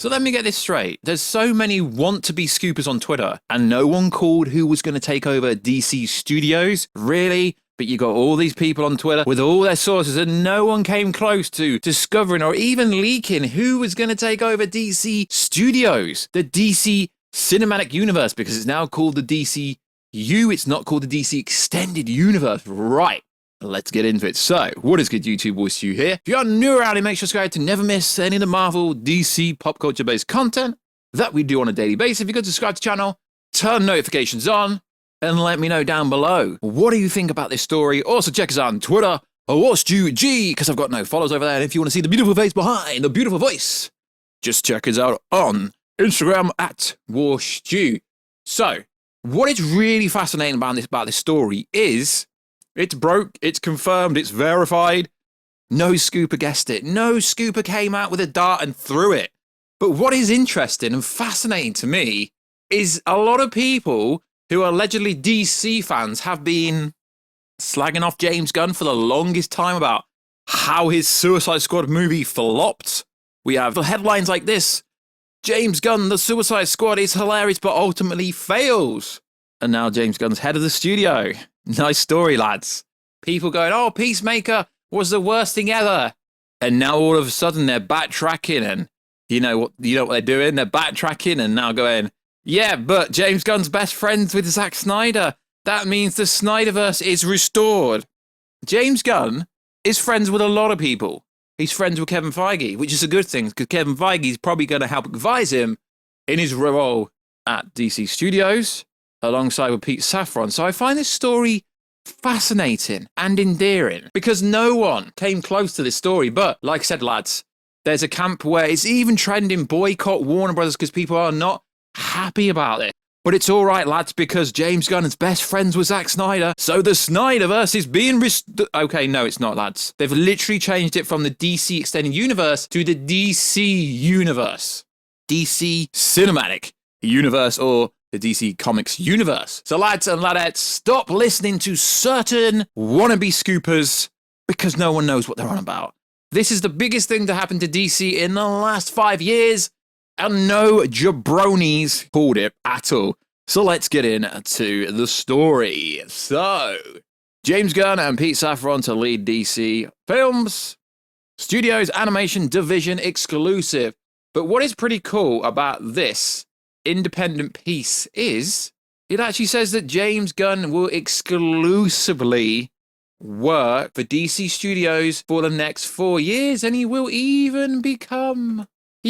So let me get this straight. There's so many want-to-be scoopers on Twitter, and no one called who was going to take over DC Studios? Really? But you got all these people on Twitter with all their sources, and no one came close to discovering or even leaking who was going to take over DC Studios, the DC Cinematic Universe, because it's now called the DCU. It's not called the DC Extended Universe. Right. Let's get into it. So, what is good, YouTube? Voice you here. If you're new around here, make sure to subscribe to never miss any of the Marvel, DC, pop culture-based content that we do on a daily basis. If you could subscribe to the channel, turn notifications on, and let me know down below. What do you think about this story? Also, check us out on Twitter, WatchGG, because I've got no followers over there. And if you want to see the beautiful face behind the beautiful voice, just check us out on Instagram at WatchG. So, what is really fascinating about this story is it's broke, it's confirmed, it's verified. No scooper guessed it. No scooper came out with a dart and threw it. But what is interesting and fascinating to me is a lot of people who are allegedly DC fans have been slagging off James Gunn for the longest time about how his Suicide Squad movie flopped. We have headlines like this: James Gunn, the Suicide Squad is hilarious but ultimately fails. And now James Gunn's head of the studio. Nice story, lads. People going, oh, Peacemaker was the worst thing ever. And now all of a sudden they're backtracking, and you know what they're doing? They're backtracking and now going, yeah, but James Gunn's best friends with Zack Snyder. That means the SnyderVerse is restored. James Gunn is friends with a lot of people. He's friends with Kevin Feige, which is a good thing, because Kevin Feige is probably going to help advise him in his role at DC Studios, alongside with Pete Safran. So I find this story fascinating and endearing, because no one came close to this story. But like I said, lads, there's a camp where it's even trending boycott Warner Brothers because people are not happy about it. But it's all right, lads, because James Gunn is best friends with Zack Snyder, so the Snyderverse is being okay, no, it's not, lads. They've literally changed it from the DC Extended Universe to the DC Universe. DC Cinematic Universe, or the DC Comics Universe. So lads and ladettes, stop listening to certain wannabe scoopers because no one knows what they're on about. This is the biggest thing to happen to DC in the last 5 years, and no jabronis called it at all. So let's get into the story. So, James Gunn and Pete Safran to lead DC Films Studios Animation Division exclusive. But what is pretty cool about this independent piece is it actually says that James Gunn will exclusively work for DC Studios for the next 4 years, and he will even become a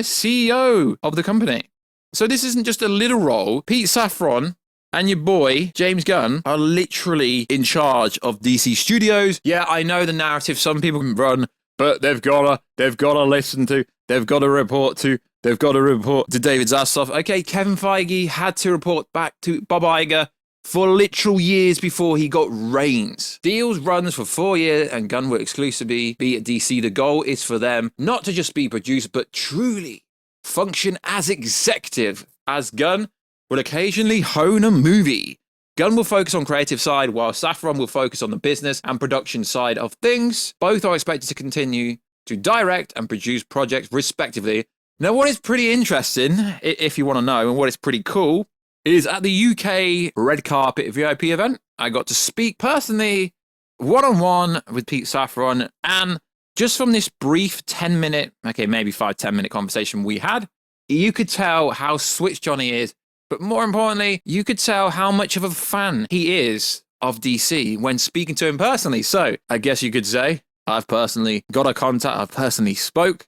CEO of the company. So this isn't just a little role. Pete Safran and your boy James Gunn are literally in charge of DC Studios. Yeah, I know the narrative some people can run, but they've got to listen to, they've got to report to David Zaslav. Okay, Kevin Feige had to report back to Bob Iger for literal years before he got reins. Deals runs for 4 years, and Gunn will exclusively be at DC. The goal is for them not to just be produced, but truly function as executive, as Gunn will occasionally hone a movie. Gunn will focus on creative side, while Safran will focus on the business and production side of things. Both are expected to continue to direct and produce projects respectively. Now, what is pretty interesting, if you want to know, and what is pretty cool, is at the UK Red Carpet VIP event, I got to speak personally, one-on-one with Pete Safran, and just from this brief 10-minute, okay, maybe 5-10-minute conversation we had, you could tell how switched on he is, but more importantly, you could tell how much of a fan he is of DC when speaking to him personally. So, I guess you could say, I've personally got a contact, I've personally spoke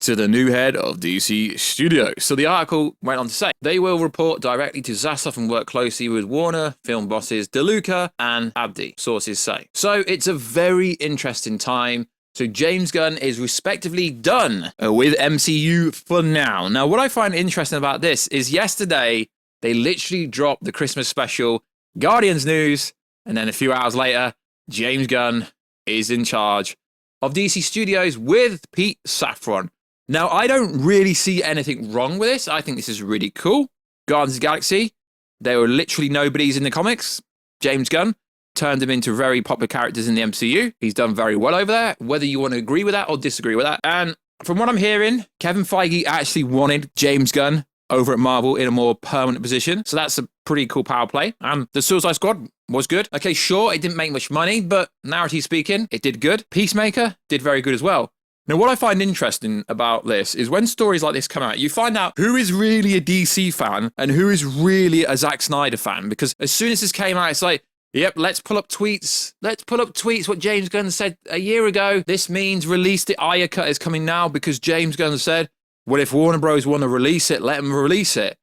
to the new head of DC Studios. So the article went on to say, they will report directly to Zaslav and work closely with Warner, film bosses DeLuca and Abdi, sources say. So it's a very interesting time. So James Gunn is respectively done with MCU for now. Now, what I find interesting about this is yesterday, they literally dropped the Christmas special, Guardians news, and then a few hours later, James Gunn is in charge of DC Studios with Pete Safran. Now, I don't really see anything wrong with this. I think this is really cool. Guardians of the Galaxy, they were literally nobodies in the comics. James Gunn turned them into very popular characters in the MCU. He's done very well over there, whether you want to agree with that or disagree with that. And From what I'm hearing, Kevin Feige actually wanted James Gunn over at Marvel in a more permanent position. So that's a pretty cool power play. The Suicide Squad was good. Okay, sure, it didn't make much money, but narratively speaking, it did good. Peacemaker did very good as well. Now, what I find interesting about this is when stories like this come out, you find out who is really a DC fan and who is really a Zack Snyder fan. Because as soon as this came out, it's like, yep, let's pull up tweets. Let's pull up tweets what James Gunn said a year ago. This means release the Ayer cut is coming now because James Gunn said, well, if Warner Bros. Want to release it, let them release it.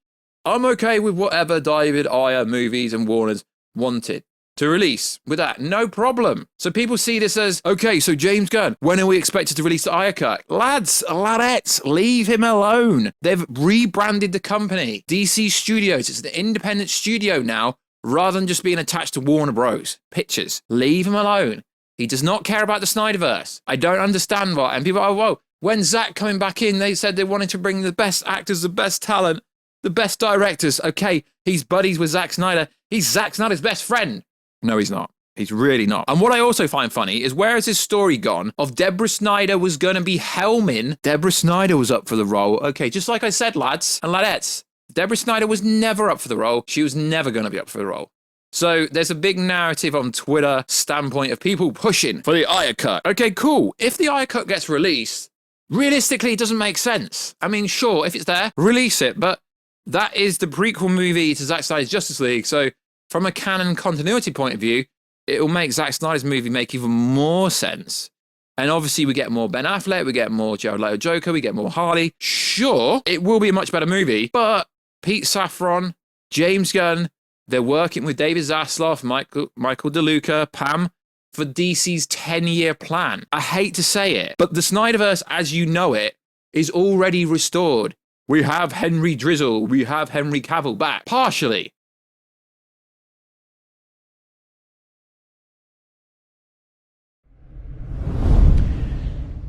I'm okay with whatever David Ayer movies and Warner's wanted to release with that. No problem. So people see this as, okay, so James Gunn, when are we expected to release the Ayer cut? Lads, ladettes, leave him alone. They've rebranded the company. DC Studios, it's an independent studio now, rather than just being attached to Warner Bros. Pictures. Leave him alone. He does not care about the SnyderVerse. I don't understand why. And people are, whoa, when Zack coming back in, they said they wanted to bring the best actors, the best talent, the best directors. Okay, he's buddies with Zack Snyder. He's Zack Snyder's best friend. No, he's not. He's really not. And what I also find funny is where has this story gone of Deborah Snyder was going to be helming? Deborah Snyder was up for the role. Okay, just like I said, lads and ladettes, Deborah Snyder was never up for the role. She was never going to be up for the role. So there's a big narrative on Twitter standpoint of people pushing for the Ayer cut. Okay, cool. If the Ayer cut gets released, realistically, it doesn't make sense. I mean, sure, if it's there, release it. But that is the prequel movie to Zack Snyder's Justice League. So from a canon continuity point of view, it will make Zack Snyder's movie make even more sense. And obviously we get more Ben Affleck, we get more Jared Leto Joker, we get more Harley. Sure, it will be a much better movie, but Pete Safran, James Gunn, they're working with David Zaslav, Michael DeLuca, Pam, for DC's 10-year plan. I hate to say it, but the SnyderVerse as you know it is already restored. We have Henry Drizzle, we have Henry Cavill back, partially.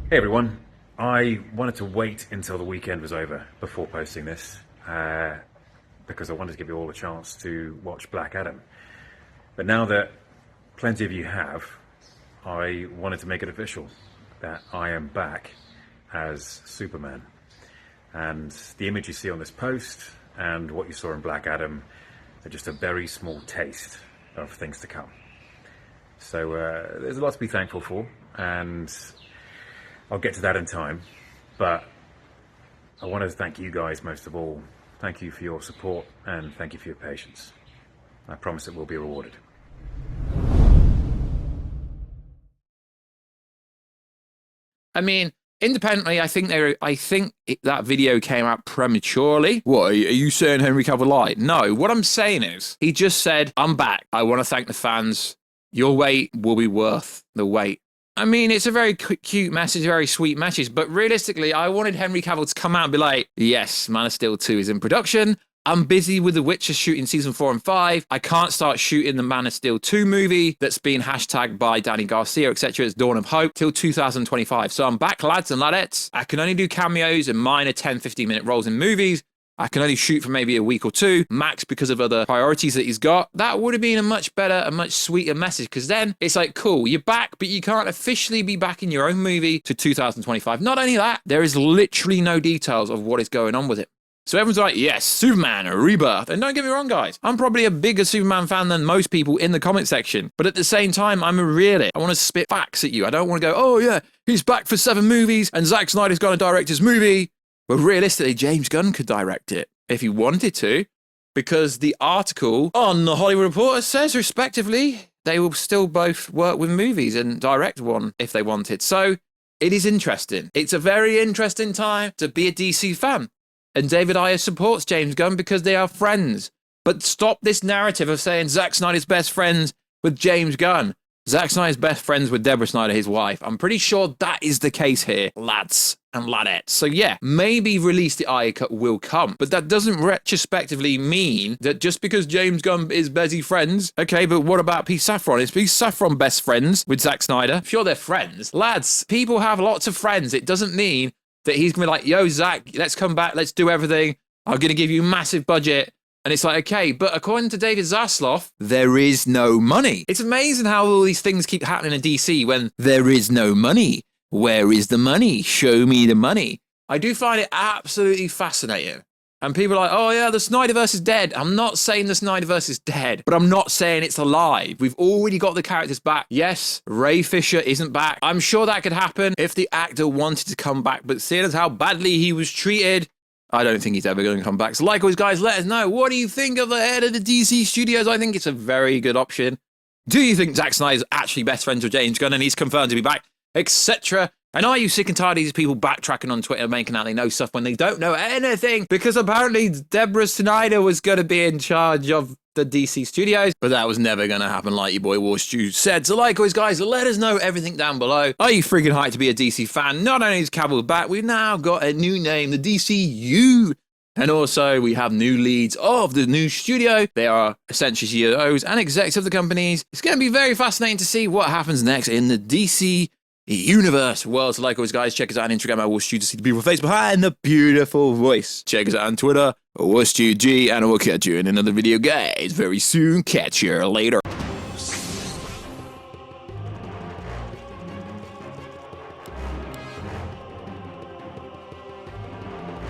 Hey everyone, I wanted to wait until the weekend was over before posting this because I wanted to give you all a chance to watch Black Adam. But now that plenty of you have, I wanted to make it official that I am back as Superman. And the image you see on this post and what you saw in Black Adam are just a very small taste of things to come. So there's a lot to be thankful for, and I'll get to that in time, but I want to thank you guys most of all. Thank you for your support and thank you for your patience. I promise it will be rewarded. I mean, independently, I think that video came out prematurely. What, are you saying Henry Cavill lied? No, what I'm saying is, he just said, I'm back. I want to thank the fans. Your wait will be worth the wait. I mean, it's a very cute message, very sweet message, but realistically, I wanted Henry Cavill to come out and be like, yes, Man of Steel 2 is in production. I'm busy with The Witcher shooting season 4 and 5. I can't start shooting the Man of Steel 2 movie that's been hashtagged by Danny Garcia, etc. as Dawn of Hope till 2025. So I'm back, lads and ladettes. I can only do cameos and minor 10, 15-minute roles in movies. I can only shoot for maybe a week or two, max, because of other priorities that he's got. That would have been a much better, a much sweeter message, because then it's like, cool, you're back, but you can't officially be back in your own movie to 2025. Not only that, there is literally no details of what is going on with it. So everyone's like, yes, Superman, a rebirth. And don't get me wrong, guys. I'm probably a bigger Superman fan than most people in the comment section. But at the same time, I'm a realist. I want to spit facts at you. I don't want to go, oh yeah, he's back for 7 movies and Zack Snyder's going to direct his movie. But realistically, James Gunn could direct it if he wanted to, because the article on The Hollywood Reporter says, respectively, they will still both work with movies and direct one if they wanted. So it is interesting. It's a very interesting time to be a DC fan. And David Ayer supports James Gunn because they are friends. But stop this narrative of saying Zack Snyder's best friends with James Gunn. Zack Snyder's best friends with Deborah Snyder, his wife. I'm pretty sure that is the case here, lads and ladettes. So yeah, maybe release the Ayer cut will come, but that doesn't retrospectively mean that just because James Gunn is busy friends, okay, but what about Pete Safran? Is Pete Safran best friends with Zack Snyder? Sure, they're friends. Lads, people have lots of friends. It doesn't mean that he's going to be like, yo, Zack, let's come back, let's do everything. I'm going to give you massive budget. And it's like, okay, but according to David Zaslav, there is no money. It's amazing how all these things keep happening in DC when there is no money. Where is the money? Show me the money. I do find it absolutely fascinating. And people are like, oh yeah, the SnyderVerse is dead. I'm not saying the SnyderVerse is dead, but I'm not saying it's alive. We've already got the characters back. Yes, Ray Fisher isn't back. I'm sure that could happen if the actor wanted to come back, but seeing as how badly he was treated, I don't think he's ever going to come back. So like always, guys, let us know. What do you think of the head of the DC Studios? I think it's a very good option. Do you think Zack Snyder's actually best friends with James Gunn and he's confirmed to be back, etc.? And are you sick and tired of these people backtracking on Twitter, making out they know stuff when they don't know anything? Because apparently Deborah Snyder was going to be in charge of the DC Studios, but that was never going to happen, like your boy Warstew said. So like always, guys, let us know everything down below. Are you freaking hyped to be a DC fan? Not only is Cavill back, we've now got a new name, the DCU. And also, we have new leads of the new studio. They are essentially CEOs and execs of the companies. It's going to be very fascinating to see what happens next in the DC universe world. So like always, guys, check us out on Instagram at Warstew to see the beautiful face behind the beautiful voice. Check us out on Twitter, WarstewG, and we'll catch you in another video, guys, very soon. Catch you later.